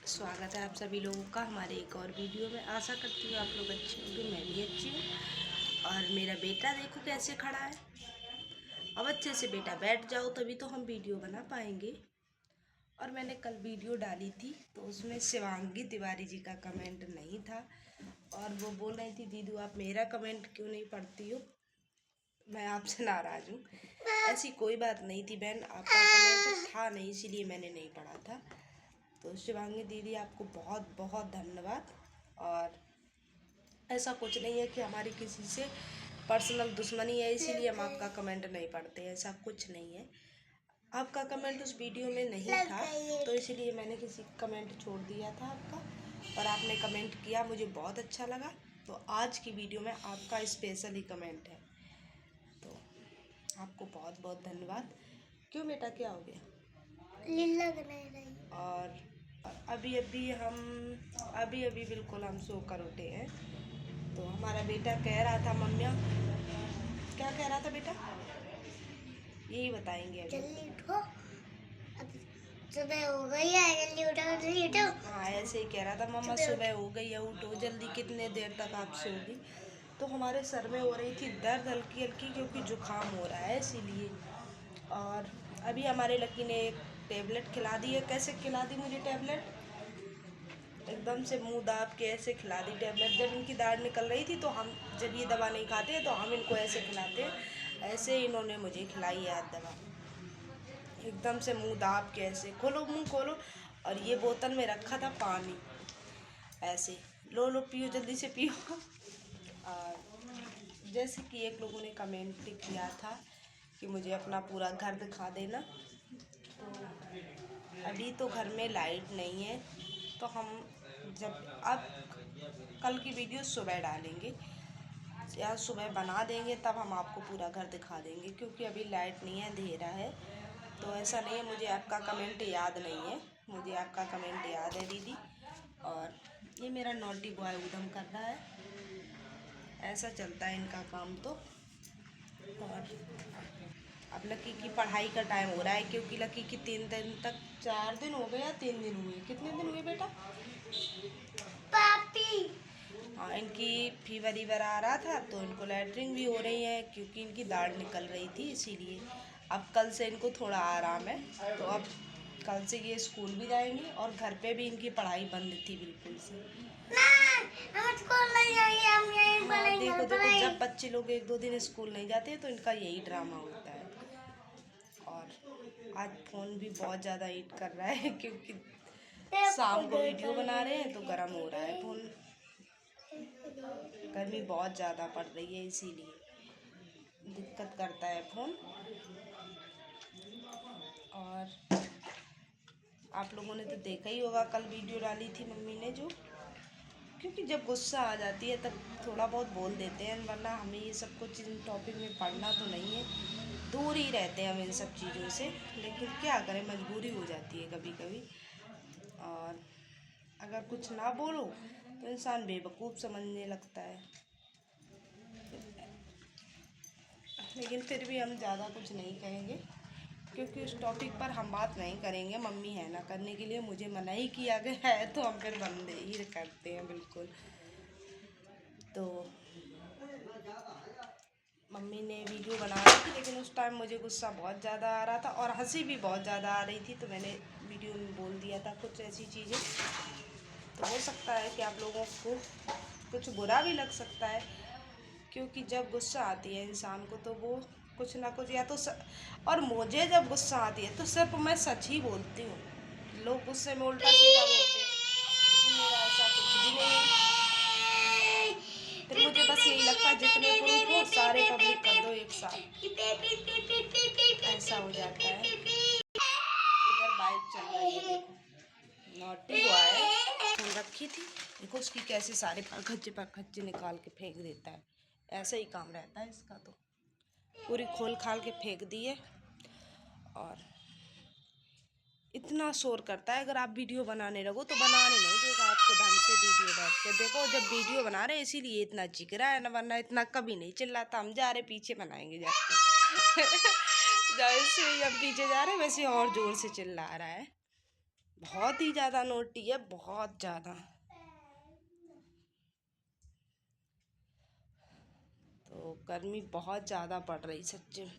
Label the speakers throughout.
Speaker 1: स्वागत है आप सभी लोगों का हमारे एक और वीडियो में। आशा करती हूँ आप लोग अच्छे होंगे, मैं भी अच्छी हूँ। और मेरा बेटा देखो कैसे खड़ा है। अब अच्छे से बेटा बैठ जाओ तभी तो हम वीडियो बना पाएंगे। और मैंने कल वीडियो डाली थी तो उसमें शिवांगी तिवारी जी का कमेंट नहीं था और वो बोल रही थी दीदू आप मेरा कमेंट क्यों नहीं पढ़ती हो, मैं आपसे नाराज़ हूँ। ऐसी कोई बात नहीं थी बहन, आपका कमेंट था नहीं इसीलिए मैंने नहीं पढ़ा था। तो शिवांगी दीदी आपको बहुत बहुत धन्यवाद। और ऐसा कुछ नहीं है कि हमारी किसी से पर्सनल दुश्मनी है इसीलिए हम आपका कमेंट नहीं पढ़ते, ऐसा कुछ नहीं है। आपका कमेंट उस वीडियो में नहीं था तो इसीलिए मैंने किसी कमेंट छोड़ दिया था आपका, और आपने कमेंट किया, मुझे बहुत अच्छा लगा। तो आज की वीडियो में आपका स्पेशली कमेंट है, तो आपको बहुत बहुत धन्यवाद। क्यों बेटा क्या हो गया?
Speaker 2: लग नहीं रही।
Speaker 1: और अभी अभी बिल्कुल हम सो कर उठे हैं। तो हमारा बेटा कह रहा था मम्मिया, क्या कह रहा था बेटा यही बताएंगे अभी।
Speaker 2: जल्दी उठो, अब सुबह हो गई है, जल्दी उठो जल्दी उठो।
Speaker 1: हाँ ऐसे ही कह रहा था मम्मा सुबह हो गई है उठो जल्दी, कितने देर तक आप सोगी। तो हमारे सर में हो रही थी दर्द हल्की हल्की क्योंकि जुकाम हो रहा है इसीलिए। और अभी हमारे लकी ने एक टेबलेट खिला दी है। कैसे खिला दी मुझे टेबलेट? एकदम से मुंह दाब के ऐसे खिला दी टेबलेट। जब इनकी दाढ़ निकल रही थी तो हम जब ये दवा नहीं खाते तो हम इनको ऐसे खिलाते हैं, ऐसे इन्होंने मुझे खिलाई है आज दवा। एकदम से मुंह दाब के ऐसे खोलो मुंह खोलो। और ये बोतल में रखा था पानी, ऐसे लो लो पियो जल्दी से पियो। और जैसे कि एक लोगों ने कमेंट किया था कि मुझे अपना पूरा घर दिखा देना, तो अभी तो घर में लाइट नहीं है तो हम जब अब कल की वीडियो सुबह डालेंगे या सुबह बना देंगे तब हम आपको पूरा घर दिखा देंगे, क्योंकि अभी लाइट नहीं है, अंधेरा है। तो ऐसा नहीं है मुझे आपका कमेंट याद नहीं है, मुझे आपका कमेंट याद है दीदी। और ये मेरा नॉटी बॉय उधम कर रहा है, ऐसा चलता है इनका काम। तो और अब लकी की पढ़ाई का टाइम हो रहा है क्योंकि लकी की 3 दिन तक, 4 दिन हो गए या 3 दिन हुए, कितने दिन हुए बेटा?
Speaker 2: पापी
Speaker 1: हाँ इनकी फीवर वीवर आ रहा था तो इनको लैटरिन भी हो रही है क्योंकि इनकी दाढ़ निकल रही थी इसीलिए। अब कल से इनको थोड़ा आराम है तो अब कल से ये स्कूल भी जाएंगे और घर पे भी इनकी पढ़ाई बंद थी बिल्कुल से।
Speaker 2: हम स्कूल नहीं जाएंगे, हम यहीं
Speaker 1: हाँ
Speaker 2: पढ़ेंगे
Speaker 1: देखो देखो,
Speaker 2: पढ़ाई।
Speaker 1: जब बच्चे लोग 1-2 दिन स्कूल नहीं जाते तो इनका यही ड्रामा होता है। और आज फ़ोन भी बहुत ज़्यादा हीट कर रहा है क्योंकि शाम को वीडियो बना रहे हैं तो गर्म हो रहा है फ़ोन। गर्मी बहुत ज़्यादा पड़ रही है इसीलिए दिक्कत करता है फ़ोन। और आप लोगों ने तो देखा ही होगा कल वीडियो डाली थी मम्मी ने जो, क्योंकि जब गुस्सा आ जाती है तब थोड़ा बहुत बोल देते हैं, वरना हमें ये सब कुछ इन टॉपिक में पढ़ना तो नहीं है, दूर ही रहते हैं हम इन सब चीज़ों से। लेकिन क्या करें, मजबूरी हो जाती है कभी कभी। और अगर कुछ ना बोलो तो इंसान बेवकूफ़ समझने लगता है। लेकिन फिर भी हम ज़्यादा कुछ नहीं कहेंगे क्योंकि उस टॉपिक पर हम बात नहीं करेंगे, मम्मी है ना करने के लिए, मुझे मना ही किया गया है तो हम फिर बंद ही करते हैं बिल्कुल। तो मम्मी ने वीडियो बना रही थी लेकिन उस टाइम मुझे गुस्सा बहुत ज़्यादा आ रहा था और हंसी भी बहुत ज़्यादा आ रही थी, तो मैंने वीडियो में बोल दिया था कुछ ऐसी चीज़ें। तो हो सकता है कि आप लोगों को कुछ बुरा भी लग सकता है क्योंकि जब गुस्सा आती है इंसान को तो वो कुछ ना कुछ या तो और मुझे जब गुस्सा आती है तो सिर्फ मैं सच ही बोलती हूँ, लोग गुस्से में उल्टा सीधा बोलते हैं लेकिन मेरा ऐसा कुछ भी नहीं है। फिर मुझे बस यही लगता है जितने प्रूफ हो सारे पब्लिक कर दो एक साथ, ऐसा हो जाता है। इधर बाइक चल रही है देखो, नॉटी बॉय फोन रखी थी, देखो उसकी कैसे सारे पखच्चे निकाल के फेंक देता है, ऐसा ही काम रहता है इसका। तो पूरी खोल खाल के फेंक दी है और इतना शोर करता है। अगर आप वीडियो बनाने लगो तो बनाने नहीं देगा आपको ढंग से वीडियो बैठ के। देखो जब वीडियो बना रहे इसीलिए इतना चिक रहा है, ना वरना इतना कभी नहीं चिल्लाता। हम जा रहे पीछे बनाएंगे जाके जैसे ही हम पीछे जा रहे वैसे और जोर से चिल्ला रहा है। बहुत ही ज़्यादा नोटी है, बहुत ज़्यादा। तो गर्मी बहुत ज़्यादा पड़ रही सच्ची।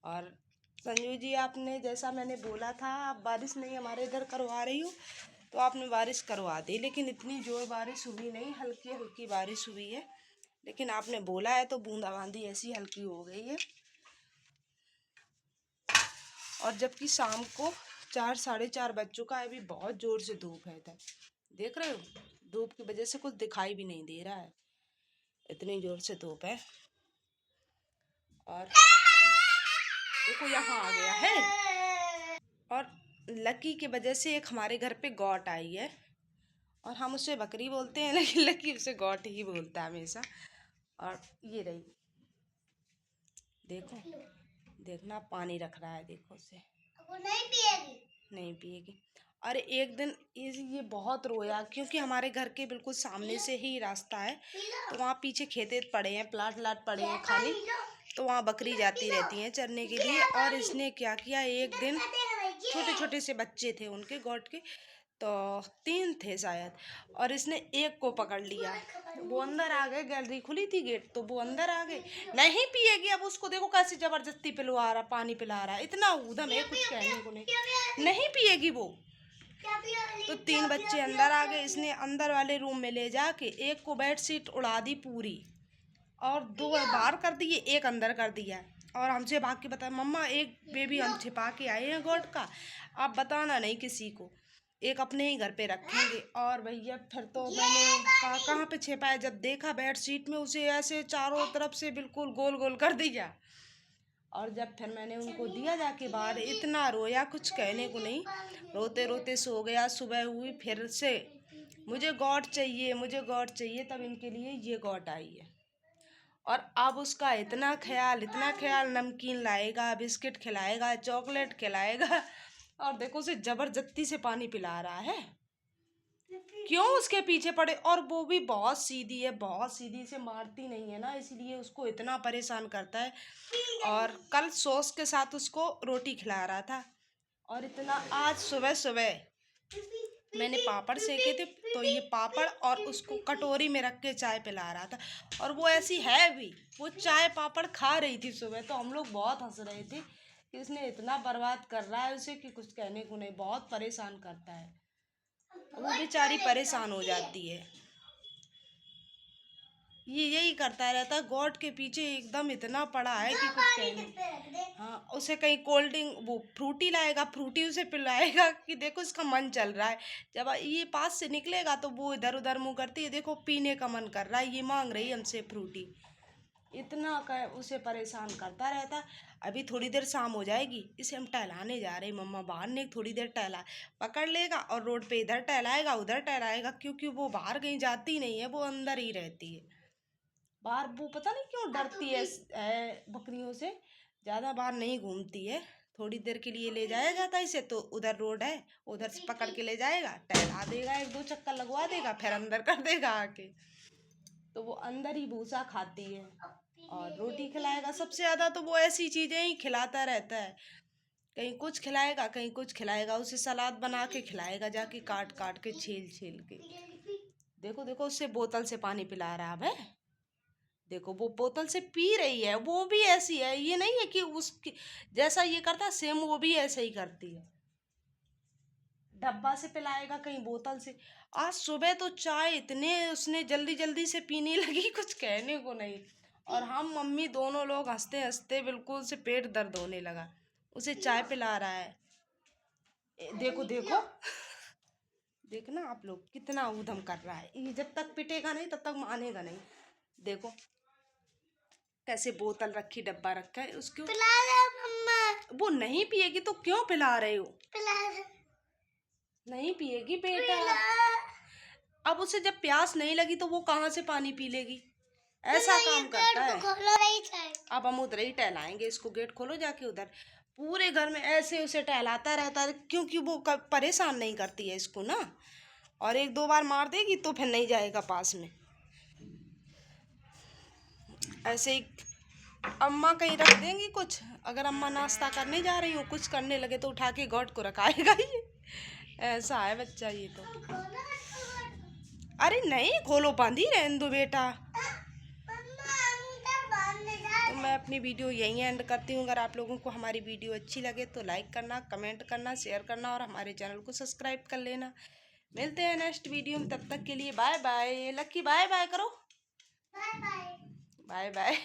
Speaker 1: और संजू जी, आपने जैसा मैंने बोला था आप बारिश नहीं हमारे इधर करवा रही हो, तो आपने बारिश करवा दी, लेकिन इतनी जोर बारिश हुई नहीं, हल्की हल्की बारिश हुई है। लेकिन आपने बोला है तो बूंदाबांदी ऐसी हल्की हो गई है। और जबकि शाम को 4 साढ़े 4 बज चुका है, अभी बहुत ज़ोर से धूप है इधर। देख रहे हो, धूप की वजह से कुछ दिखाई भी नहीं दे रहा है, इतनी ज़ोर से धूप है। और देखो यहाँ आ गया है। और लकी की वजह से एक हमारे घर पे गौट आई है, और हम उसे बकरी बोलते हैं लेकिन लकी उसे गौट ही बोलता है हमेशा। और ये रही, देखो देखना पानी रख रहा है, देखो उसे।
Speaker 2: वो नहीं पिएगी,
Speaker 1: नहीं पिएगी। और एक दिन ये बहुत रोया, क्योंकि हमारे घर के बिल्कुल सामने से ही रास्ता है, तो वहाँ पीछे खेते पड़े हैं, प्लाट लाट पड़े हैं खाली, तो वहाँ बकरी जाती रहती हैं चरने के लिए। और इसने क्या किया, एक दिन छोटे छोटे से बच्चे थे उनके गौट के, तो 3 थे शायद, और इसने एक को पकड़ लिया। वो अंदर आ गए, गैलरी खुली थी गेट, तो वो अंदर आ गए। नहीं पिएगी, अब उसको देखो कैसे जबरदस्ती पिलवा रहा, पानी पिला रहा है, इतना ऊधम है कुछ कहने को नहीं। नहीं पिएगी वो। तो 3 बच्चे अंदर आ गए, इसने अंदर वाले रूम में ले जाके एक को बेडशीट उड़ा दी पूरी, और 2 बाहर कर दिए, एक अंदर कर दिया। और हमसे भाग के बताया, मम्मा एक बेबी हम छिपा के आए हैं गॉड का, आप बताना नहीं किसी को, एक अपने ही घर पे रखेंगे। और भैया फिर तो मैंने कहा कहाँ पे छिपाया, जब देखा बेडशीट में, उसे ऐसे चारों तरफ से बिल्कुल गोल गोल कर दिया। और जब फिर मैंने उनको दिया जाके बाहर, इतना रोया कुछ कहने को नहीं, रोते रोते सो गया। सुबह हुई फिर से, मुझे गॉड चाहिए, मुझे गॉड चाहिए, तब इनके लिए ये गॉड आई है। और अब उसका इतना ख्याल, नमकीन लाएगा, बिस्किट खिलाएगा, चॉकलेट खिलाएगा, और देखो उसे जबरदस्ती से पानी पिला रहा है। क्यों उसके पीछे पड़े, और वो भी बहुत सीधी है, बहुत सीधी, से मारती नहीं है ना, इसलिए उसको इतना परेशान करता है। और कल सॉस के साथ उसको रोटी खिला रहा था, और इतना आज सुबह सुबह मैंने पापड़ सेके थे, तो ये पापड़ और उसको कटोरी में रख के चाय पिला रहा था। और वो ऐसी है भी, वो चाय पापड़ खा रही थी सुबह, तो हम लोग बहुत हंस रहे थे कि इसने इतना बर्बाद कर रहा है उसे कि कुछ कहने को नहीं, बहुत परेशान करता है। वो बेचारी परेशान हो जाती है, ये यही करता रहता है, गॉड के पीछे एकदम इतना पड़ा है कि कुछ कहने। हाँ, उसे कहीं कोल्ड ड्रिंक, वो फ्रूटी लाएगा, फ्रूटी उसे पिलाएगा कि देखो इसका मन चल रहा है। जब ये पास से निकलेगा तो वो इधर उधर मुंह करती है, देखो पीने का मन कर रहा है, ये मांग रही है हमसे फ्रूटी। इतना का उसे परेशान करता रहता है। अभी थोड़ी देर शाम हो जाएगी, इसे हम टहलाने जा रहे हैं मम्मा बाहर, ने थोड़ी देर टहला, पकड़ लेगा और रोड पे इधर टहलाएगा उधर टहलाएगा, क्योंकि वो बाहर कहीं जाती नहीं है, वो अंदर ही रहती है। बाहर वो पता नहीं क्यों डरती है बकरियों से, ज़्यादा बाहर नहीं घूमती है। थोड़ी देर के लिए ले जाया जाता है इसे, तो उधर रोड है, उधर से पकड़ के ले जाएगा, टहला देगा, 1-2 चक्कर लगवा देगा, फिर अंदर कर देगा आके। तो वो अंदर ही भूसा खाती है और रोटी खिलाएगा। सबसे ज़्यादा तो वो ऐसी चीज़ें ही खिलाता रहता है, कहीं कुछ खिलाएगा कहीं कुछ खिलाएगा, उसे सलाद बना के खिलाएगा, जाके काट काट के छील छील के। देखो देखो उससे बोतल से पानी पिला रहा है, देखो वो बोतल से पी रही है, वो भी ऐसी है, ये नहीं है कि उसकी जैसा ये करता सेम वो भी ऐसे ही करती है। डब्बा से पिलाएगा कहीं बोतल से। आज सुबह तो चाय इतने उसने जल्दी जल्दी से पीने लगी, कुछ कहने को नहीं। और हम मम्मी दोनों लोग हंसते हंसते बिल्कुल से पेट दर्द होने लगा, उसे चाय पिला रहा है। देखो देखो देखना आप लोग कितना ऊधम कर रहा है, ये जब तक पिटेगा नहीं तब तक मानेगा नहीं। देखो कैसे बोतल रखी, डब्बा रखा है उसको,
Speaker 2: पिला दे मम्मा।
Speaker 1: वो नहीं पिएगी तो क्यों पिला रहे हो,
Speaker 2: पिला दे।
Speaker 1: नहीं पिएगी बेटा।
Speaker 2: पिला।
Speaker 1: अब उसे जब प्यास नहीं लगी तो वो कहाँ से पानी पी लेगी, ऐसा काम करता है।
Speaker 2: खोलो नहीं चाहिए।
Speaker 1: अब हम उधर ही टहलाएंगे इसको, गेट खोलो जाके उधर, पूरे घर में ऐसे उसे टहलाता रहता है, क्योंकि वो परेशान नहीं करती है इसको ना, और 1-2 बार मार देगी तो फिर नहीं जाएगा पास में। ऐसे ही अम्मा कहीं रख देंगी कुछ, अगर अम्मा नाश्ता करने जा रही हूँ कुछ करने लगे तो उठा के गॉड को रखाएगा ये, ऐसा है बच्चा ये तो। अरे नहीं खोलो, बांधी रहने दो बेटा। तो मैं अपनी वीडियो यहीं एंड करती हूँ। अगर आप लोगों को हमारी वीडियो अच्छी लगे तो लाइक करना, कमेंट करना, शेयर करना और हमारे चैनल को सब्सक्राइब कर लेना। मिलते हैं नेक्स्ट वीडियो में, तब तक के लिए bye bye. Lucky bye bye करो।
Speaker 2: Bye bye.
Speaker 1: Bye bye.